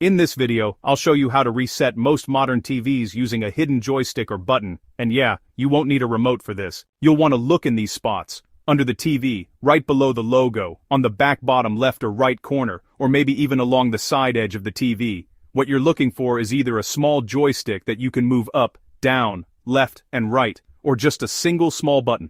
In this video, I'll show you how to reset most modern TVs using a hidden joystick or button, and yeah, you won't need a remote for this. You'll want to look in these spots. Under the TV, right below the logo, on the back bottom left or right corner, or maybe even along the side edge of the TV. What you're looking for is either a small joystick that you can move up, down, left, and right, or just a single small button.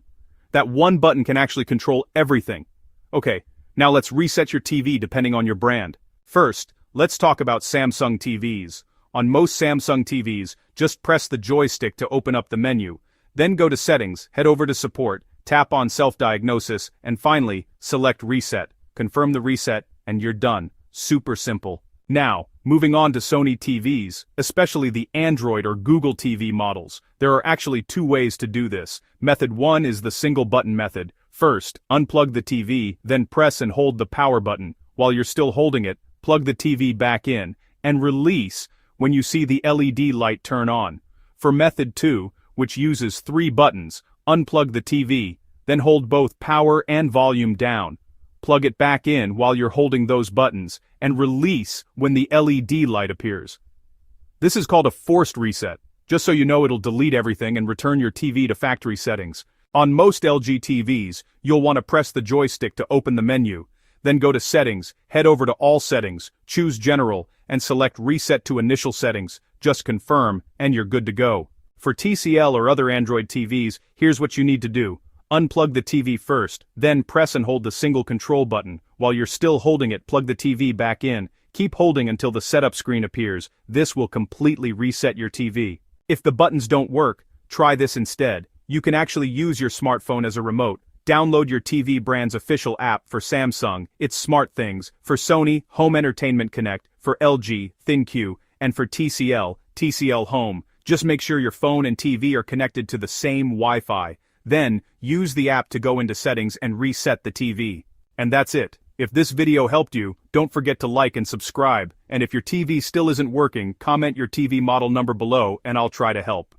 That one button can actually control everything. Okay, now let's reset your TV depending on your brand. First, let's talk about Samsung TVs. On most Samsung TVs, just press the joystick to open up the menu. Then go to Settings, head over to Support, tap on Self-Diagnosis, and finally, select Reset. Confirm the reset, and you're done. Super simple. Now, moving on to Sony TVs, especially the Android or Google TV models, there are actually two ways to do this. Method 1 is the single button method. First, unplug the TV, then press and hold the power button. While you're still holding it, plug the TV back in, and release when you see the LED light turn on. For method 2, which uses 3 buttons, unplug the TV, then hold both power and volume down. Plug it back in while you're holding those buttons, and release when the LED light appears. This is called a forced reset. Just so you know, it'll delete everything and return your TV to factory settings. On most LG TVs, you'll want to press the joystick to open the menu. Then go to Settings, head over to All Settings, choose General, and select Reset to Initial Settings. Just confirm, and you're good to go. For TCL or other Android TVs, here's what you need to do. Unplug the TV first, then press and hold the single control button. While you're still holding it, plug the TV back in. Keep holding until the setup screen appears. This will completely reset your TV. If the buttons don't work, try this instead. You can actually use your smartphone as a remote. Download your TV brand's official app. For Samsung, it's SmartThings, for Sony, Home Entertainment Connect, for LG, ThinQ, and for TCL, TCL Home. Just make sure your phone and TV are connected to the same Wi-Fi. Then, use the app to go into settings and reset the TV. And that's it. If this video helped you, don't forget to like and subscribe, and if your TV still isn't working, comment your TV model number below and I'll try to help.